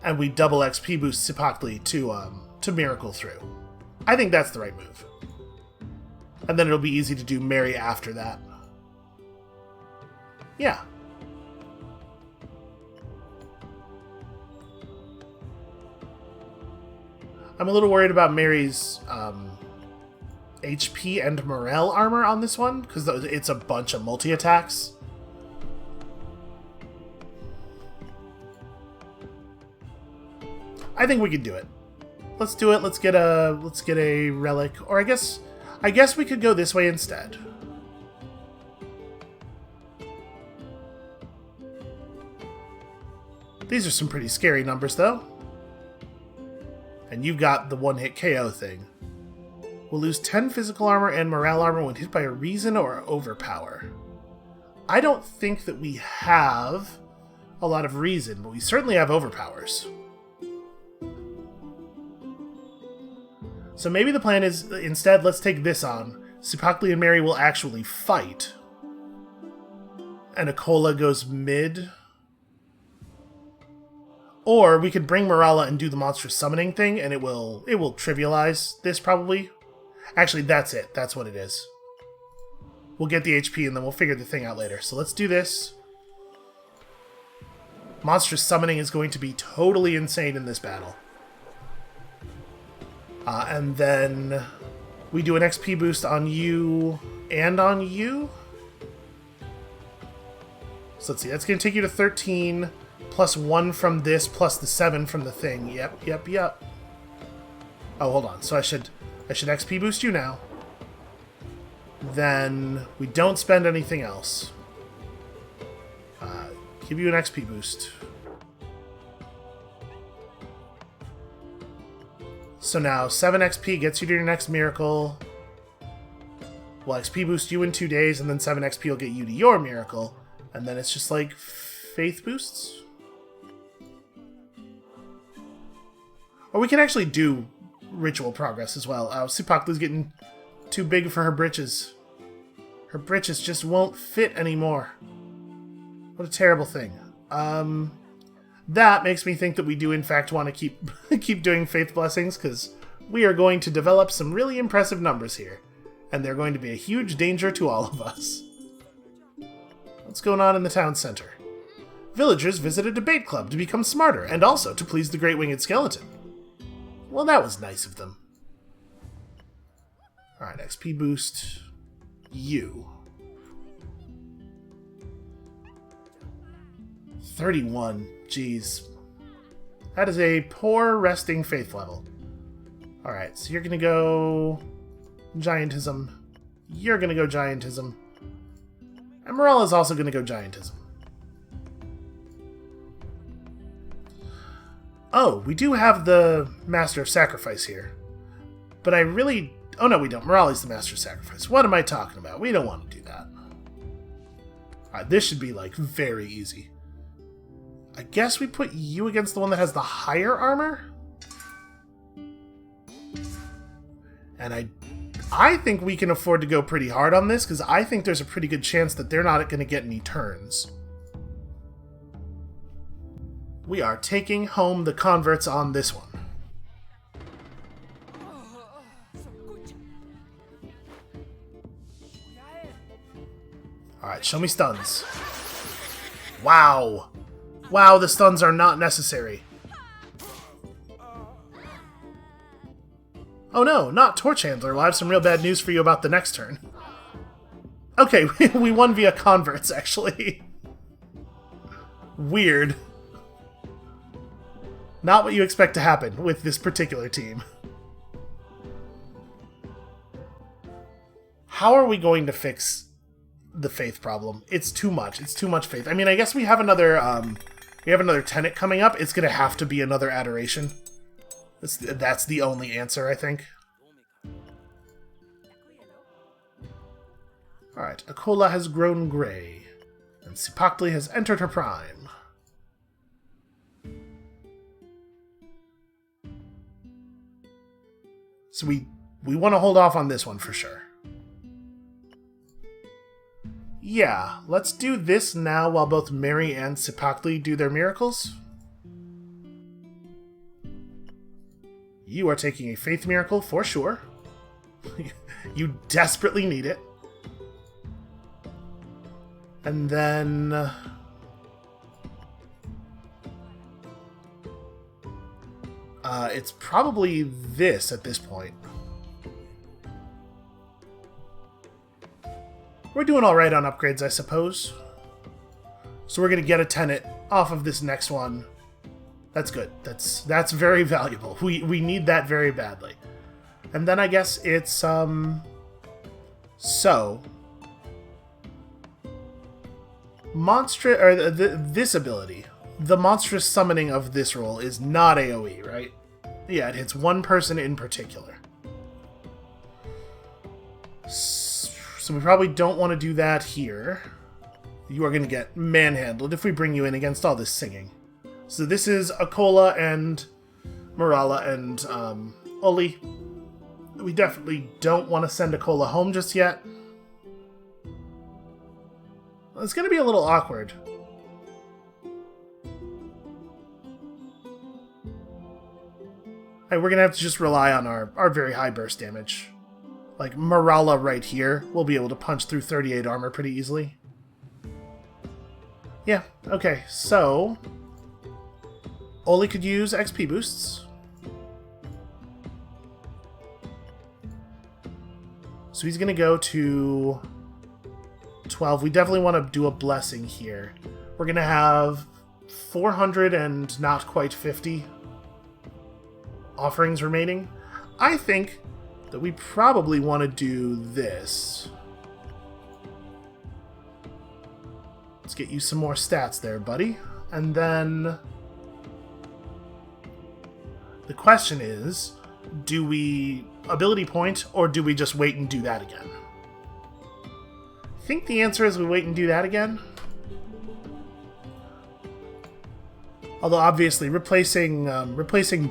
Speaker 1: And we double XP boost Sipakli to miracle through. I think that's the right move. And then it'll be easy to do Mary after that. Yeah. I'm a little worried about Mary's HP and morale armor on this one, because it's a bunch of multi-attacks. I think we could do it. Let's do it. Let's get a relic, or I guess we could go this way instead. These are some pretty scary numbers, though. And you've got the one-hit KO thing. We'll lose 10 physical armor and morale armor when hit by a reason or overpower. I don't think that we have a lot of reason, but we certainly have overpowers. So maybe the plan is, instead, let's take this on. Supakli and Mary will actually fight. And Akola goes mid. Or we could bring Morala and do the monstrous summoning thing, and it will trivialize this, probably. Actually, that's it. That's what it is. We'll get the HP, and then we'll figure the thing out later. So let's do this. Monstrous summoning is going to be totally insane in this battle. And then we do an XP boost on you and on you. So let's see. That's going to take you to 13, plus 1 from this, plus the 7 from the thing. Yep. Oh, hold on. So I should XP boost you now. Then we don't spend anything else. Give you an XP boost. So now 7 XP gets you to your next miracle. We'll XP boost you in 2 days, and then 7 XP will get you to your miracle. And then it's just like faith boosts. Or we can actually do ritual progress as well. Supakli's getting too big for her britches. Her britches just won't fit anymore. What a terrible thing. That makes me think that we do in fact want to keep doing faith blessings, because we are going to develop some really impressive numbers here. And they're going to be a huge danger to all of us. What's going on in the town center? Villagers visit a debate club to become smarter, and also to please the Great Winged Skeleton. Well, that was nice of them. Alright, XP boost. You. 31. Jeez. That is a poor resting faith level. Alright, so you're gonna go Giantism. You're gonna go Giantism. And Morella's also gonna go Giantism. Oh, we do have the Master of Sacrifice here. But I really... Oh no, we don't. Morale's the Master of Sacrifice. What am I talking about? We don't want to do that. Alright, this should be, like, very easy. I guess we put you against the one that has the higher armor? And I think we can afford to go pretty hard on this, because I think there's a pretty good chance that they're not going to get any turns. We are taking home the converts on this one. Alright, show me stuns. Wow. Wow, the stuns are not necessary. Oh no, not Torch Handler. Well, I have some real bad news for you about the next turn. Okay, we won via converts, actually. Weird. Not what you expect to happen with this particular team. How are we going to fix the faith problem? It's too much. It's too much faith. I mean, I guess we have another tenet coming up. It's going to have to be another adoration. That's the only answer, I think. Alright, Akola has grown gray, and Supakli has entered her prime. So we want to hold off on this one for sure. Yeah, let's do this now while both Mary and Supakli do their miracles. You are taking a faith miracle for sure. You desperately need it. And then... it's probably this at this point. We're doing alright on upgrades, I suppose. So we're going to get a tenant off of this next one. That's good. That's very valuable. We need that very badly. And then I guess it's, so... this ability, the monstrous summoning of this roll is not AoE, right? Yeah, it hits one person in particular. So we probably don't want to do that here. You are going to get manhandled if we bring you in against all this singing. So this is Akola and Marala and Oli. We definitely don't want to send Akola home just yet. It's going to be a little awkward. We're going to have to just rely on our very high burst damage. Like, Marala right here will be able to punch through 38 armor pretty easily. Yeah, okay, so... Oli could use XP boosts. So he's going to go to 12. We definitely want to do a blessing here. We're going to have 400 and not quite 50 offerings remaining. I think that we probably want to do this. Let's get you some more stats there, buddy. And then the question is, do we ability point or do we just wait and do that again? I think the answer is we wait and do that again. Although obviously replacing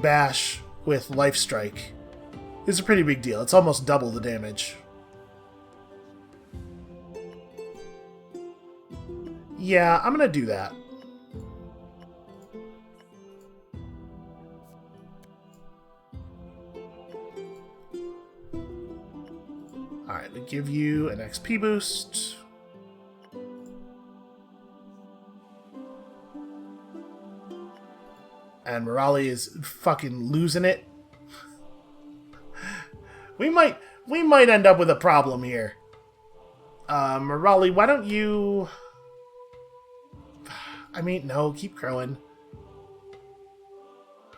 Speaker 1: Bash with Life Strike is a pretty big deal. It's almost double the damage. Yeah, I'm gonna do that. Alright, we give you an XP boost. And Morali is fucking losing it. We might end up with a problem here. Morali, why don't you... I mean, no, keep growing.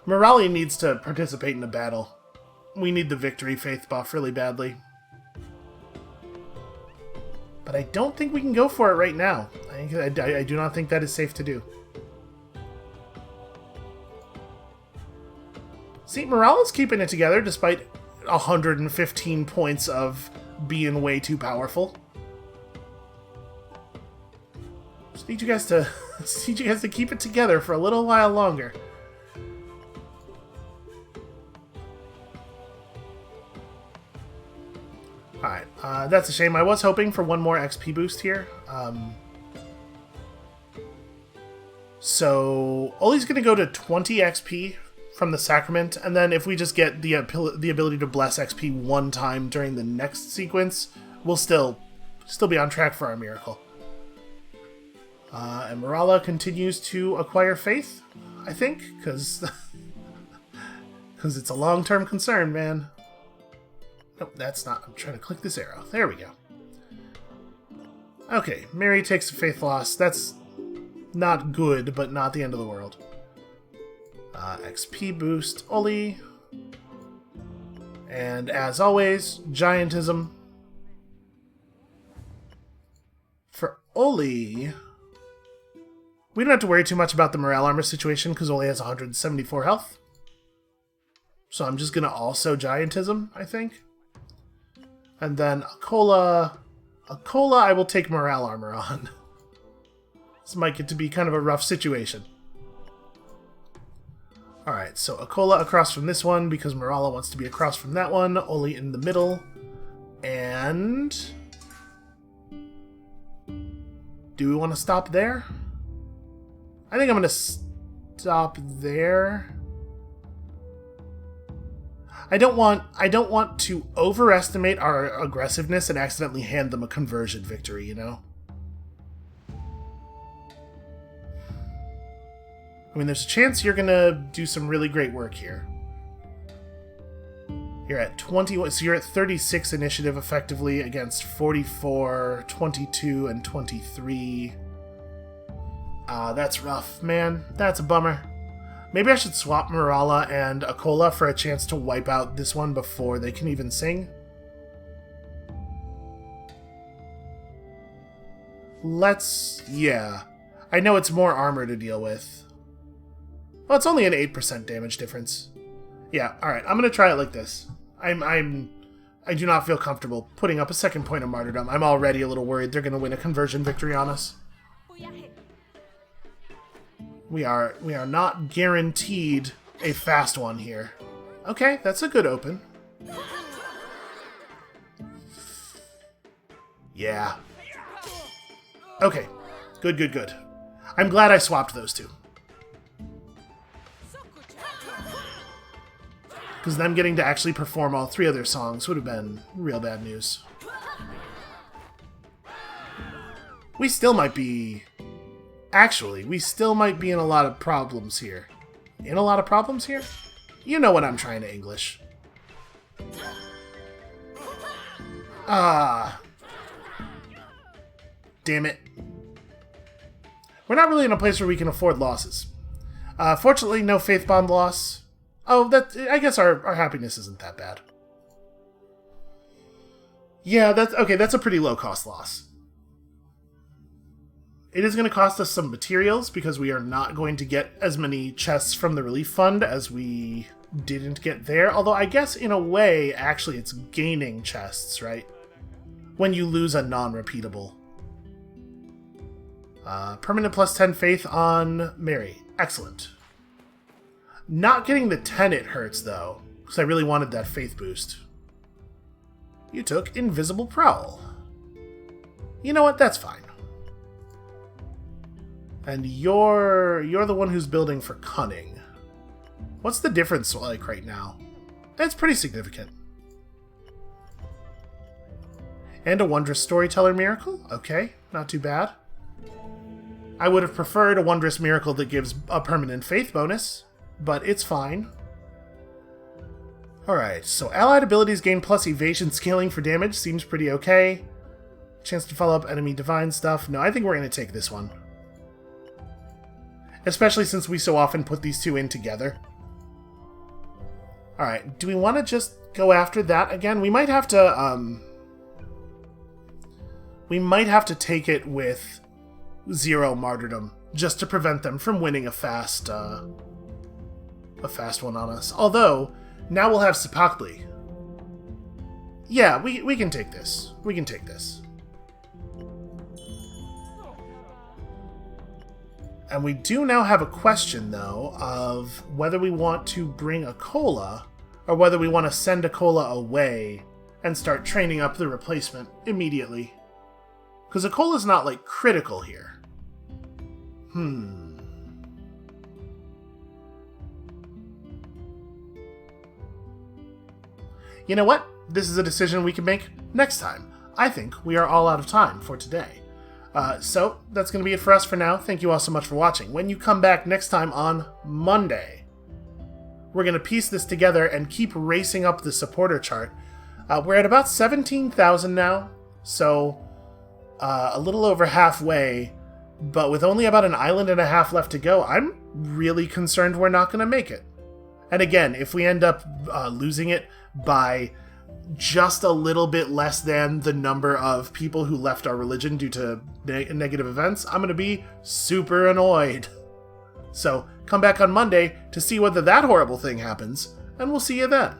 Speaker 1: Morali needs to participate in a battle. We need the victory faith buff really badly. But I don't think we can go for it right now. I do not think that is safe to do. See, Morala's keeping it together despite 115 points of being way too powerful. Just need you guys to keep it together for a little while longer. Alright, that's a shame. I was hoping for one more XP boost here. So, Oli's going to go to 20 XP from the Sacrament, and then if we just get the ability to bless XP one time during the next sequence, we'll still be on track for our miracle. And Marala continues to acquire faith, I think, because it's a long-term concern, man. Nope, that's not. I'm trying to click this arrow. There we go. Okay, Mary takes a faith loss. That's not good, but not the end of the world. XP boost, Oli. And as always, Giantism. For Oli, we don't have to worry too much about the morale armor situation because Oli has 174 health. So I'm just going to also Giantism, I think. And then Akola, I will take morale armor on. This might get to be kind of a rough situation. Alright, so Akola across from this one because Marala wants to be across from that one. Oli in the middle. And... do we want to stop there? I think I'm going to stop there. I don't want to overestimate our aggressiveness and accidentally hand them a conversion victory, you know? I mean, there's a chance you're gonna do some really great work here. You're at 21, so you're at 36 initiative effectively against 44, 22, and 23. That's rough, man. That's a bummer. Maybe I should swap Marala and Akola for a chance to wipe out this one before they can even sing. Yeah. I know it's more armor to deal with. Well, it's only an 8% damage difference. Yeah, alright, I'm gonna try it like this. I do not feel comfortable putting up a second point of martyrdom. I'm already a little worried they're gonna win a conversion victory on us. We are not guaranteed a fast one here. Okay, that's a good open. Yeah. Okay. Good. I'm glad I swapped those two. Because them getting to actually perform all three of their songs would have been real bad news. We still might be... Actually, we still might be in a lot of problems here. In a lot of problems here? You know what I'm trying to English. Damn it. We're not really in a place where we can afford losses. Fortunately, no faith bond loss. Oh, I guess our happiness isn't that bad. Yeah, that's a pretty low-cost loss. It is going to cost us some materials because we are not going to get as many chests from the relief fund as we didn't get there. Although I guess in a way, actually, it's gaining chests, right? When you lose a non-repeatable. Permanent plus 10 faith on Mary. Excellent. Not getting the 10 it hurts, though, because I really wanted that faith boost. You took Invisible Prowl. You know what? That's fine. And you're the one who's building for Cunning. What's the difference like right now? It's pretty significant. And a Wondrous Storyteller Miracle? Okay, not too bad. I would have preferred a Wondrous Miracle that gives a permanent faith bonus, but it's fine. Alright, so allied abilities gain plus evasion scaling for damage seems pretty okay. Chance to follow up enemy divine stuff. No, I think we're going to take this one. Especially since we so often put these two in together. Alright, do we want to just go after that again? We might have to, we might have to take it with 0 martyrdom, just to prevent them from winning a fast one on us. Although, now we'll have Sepakli. Yeah, we can take this. We can take this. And we do now have a question, though, of whether we want to bring Akola, or whether we want to send Akola away and start training up the replacement immediately. Because Akola's not, like, critical here. You know what? This is a decision we can make next time. I think we are all out of time for today. So, that's going to be it for us for now. Thank you all so much for watching. When you come back next time on Monday, we're going to piece this together and keep racing up the supporter chart. We're at about 17,000 now, so a little over halfway, but with only about an island and a half left to go, I'm really concerned we're not going to make it. And again, if we end up losing it by just a little bit less than the number of people who left our religion due to negative events, I'm going to be super annoyed. So come back on Monday to see whether that horrible thing happens, and we'll see you then.